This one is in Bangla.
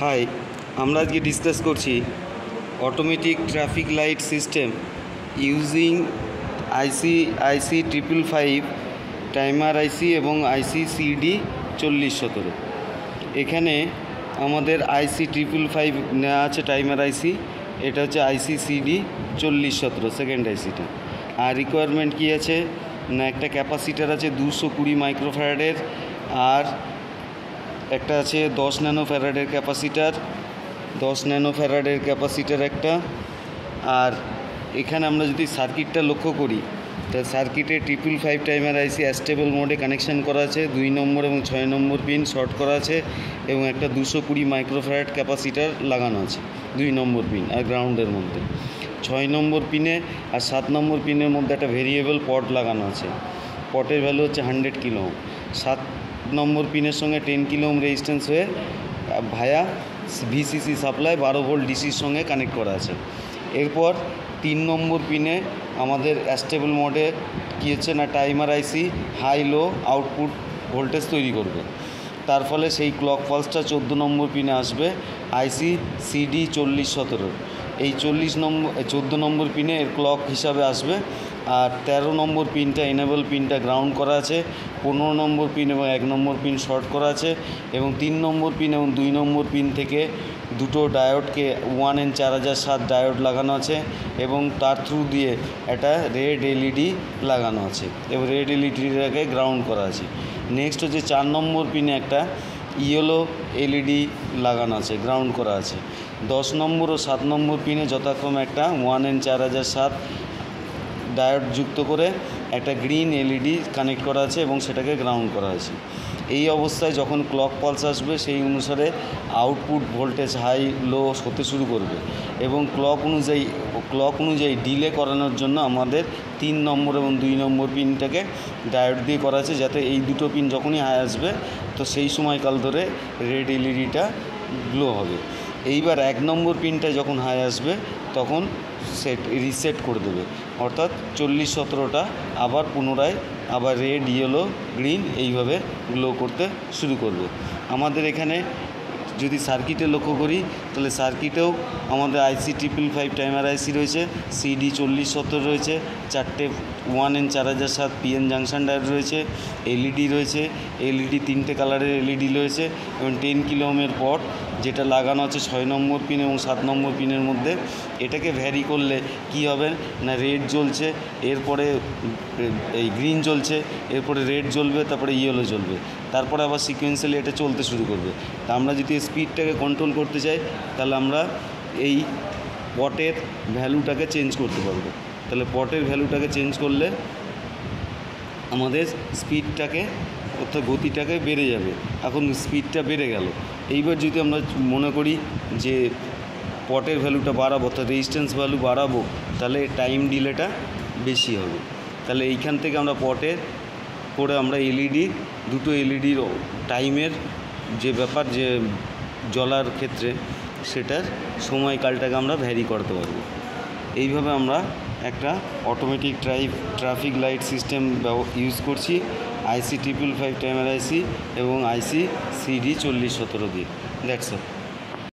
হাই, আমরা আজকে ডিসকাস করছি automatic traffic light system using IC 555 timer IC এবং আইসি সিডি 4017। এখানে আমাদের আইসি 555 নেওয়া আছে টাইমার আইসি, এটা হচ্ছে আইসি সিডি 4017 সেকেন্ড আইসিটা। আর রিকোয়ারমেন্ট কী আছে না, একটা ক্যাপাসিটার আছে 220 মাইক্রোফ্যারাডের, আর একটা আছে 10 ন্যানোফ্যারাডের ক্যাপাসিটার একটা। আর এখানে আমরা যদি সার্কিটটা লক্ষ্য করি, তা সার্কিটে 555 টাইমার আইসি অ্যাস্টেবল মোডে কানেকশান করা আছে, 2 নম্বর এবং 6 নম্বর পিন শর্ট করা আছে, এবং একটা 220 মাইক্রোফ্যারাড ক্যাপাসিটার লাগানো আছে 2 নম্বর পিন আর গ্রাউন্ডের মধ্যে। 6 নম্বর পিনে আর 7 নম্বর পিনের মধ্যে একটা ভেরিয়েবল পট লাগানো আছে, পটের ভ্যালু হচ্ছে 100 কিলো। 7 নম্বর পিনের সঙ্গে 10 কিলো ওহম রেজিস্ট্যান্স হয়ে ভায়া ভিসিসি সাপ্লাই 12 ভোল্ট ডিসির সঙ্গে কানেক্ট করা আছে। এরপর 3 নম্বর পিনে আমাদের অ্যাস্টেবল মোডে কী হচ্ছে না, টাইমার আইসি হাই লো আউটপুট ভোল্টেজ তৈরি করবে। তার ফলে সেই ক্লক পালসটা 14 নম্বর পিনে আসবে আইসি সিডি 4017। এই 14 নম্বর পিনে এর ক্লক হিসাবে আসবে। আর 13 নম্বর পিনটা এনেবল পিনটা গ্রাউন্ড করা আছে, 15 নম্বর পিন এবং 1 নম্বর পিন শর্ট করা আছে, এবং 3 নম্বর পিন এবং 2 নম্বর পিন থেকে দুটো ডায়োডকে 1N4007 ডায়োড লাগানো আছে, এবং তার থ্রু দিয়ে একটা রেড এলইডি লাগানো আছে এবং রেড এলইডিটাকে গ্রাউন্ড করা আছে। নেক্সট হচ্ছে 4 নম্বর পিনে একটা ইয়েলো এলইডি লাগানো আছে, গ্রাউন্ড করা আছে। 10 নম্বর ও 7 নম্বর পিনে যথাক্রমে একটা 1N4007 ডায়োড যুক্ত করে একটা গ্রিন এলইডি কানেক্ট করা আছে এবং সেটাকে গ্রাউন্ড করা আছে। এই অবস্থায় যখন ক্লক পালস আসবে সেই অনুসারে আউটপুট ভোল্টেজ হাই লো হতে শুরু করবে, এবং ক্লক অনুযায়ী ডিলে করানোর জন্য আমাদের 3 নম্বর এবং 2 নম্বর পিনটাকে ডায়োড দিয়ে করা আছে, যাতে এই দুটো পিন যখনই হাই আসবে তো সেই সময়কাল ধরে রেড এলইডিটা গ্লো হবে। এইবার 1 নম্বর পিনটা যখন হাই আসবে তখন রিসেট করে দেবে, অর্থাৎ 4017টা আবার পুনরায় রেড ইয়েলো গ্রিন এইভাবে গ্লো করতে শুরু করবে। আমাদের এখানে যদি সার্কিটে লক্ষ্য করি, তাহলে সার্কিটেও আমাদের আইসি 555 টাইমার আইসি রয়েছে, সিডি 4017 রয়েছে, 4টে 1N4007 পিএন জাংশন ডায়োড রয়েছে, এলইডি রয়েছে, এলইডি 3টে কালারের এলইডি রয়েছে, এবং 10 কিলো ওহমের পট যেটা লাগানো আছে 6 নম্বর পিন এবং 7 নম্বর পিনের মধ্যে। এটাকে ভ্যারি করলে কি হবে না, রেড জ্বলছে, এরপরে এই গ্রিন জ্বলছে, এরপরে রেড জ্বলবে, তারপরে ইয়েলো জ্বলবে, তারপরে আবার সিকোয়েন্সিয়ালি এটা চলতে শুরু করবে। তা আমরা যদি স্পিডটাকে কন্ট্রোল করতে চাই, তাহলে আমরা এই পটের ভ্যালুটাকে চেঞ্জ করতে পারবো। তাহলে পটের ভ্যালুটাকে চেঞ্জ করলে আমাদের স্পিডটাকে অর্থাৎ গতিটাকে বেড়ে যাবে। এখন স্পিডটা বেড়ে গেল। এইবার যদি আমরা মনে করি যে পটের ভ্যালুটা বাড়াবো, অর্থাৎ রেজিস্ট্যান্স ভ্যালু বাড়াবো, তাহলে টাইম ডিলেটা বেশি হবে। তাহলে এইখান থেকে আমরা পটের করে আমরা দুটো এলইডির টাইমের যে ব্যাপার, যে জ্বলার ক্ষেত্রে সেটার সময়কালটাকে আমরা ভ্যারি করতে পারবো। এইভাবে আমরা একটা automatic traffic light system use করছি আইসি 555 টাইমার আইসি এবং আইসি সিডি 4017 দিয়ে। That's all.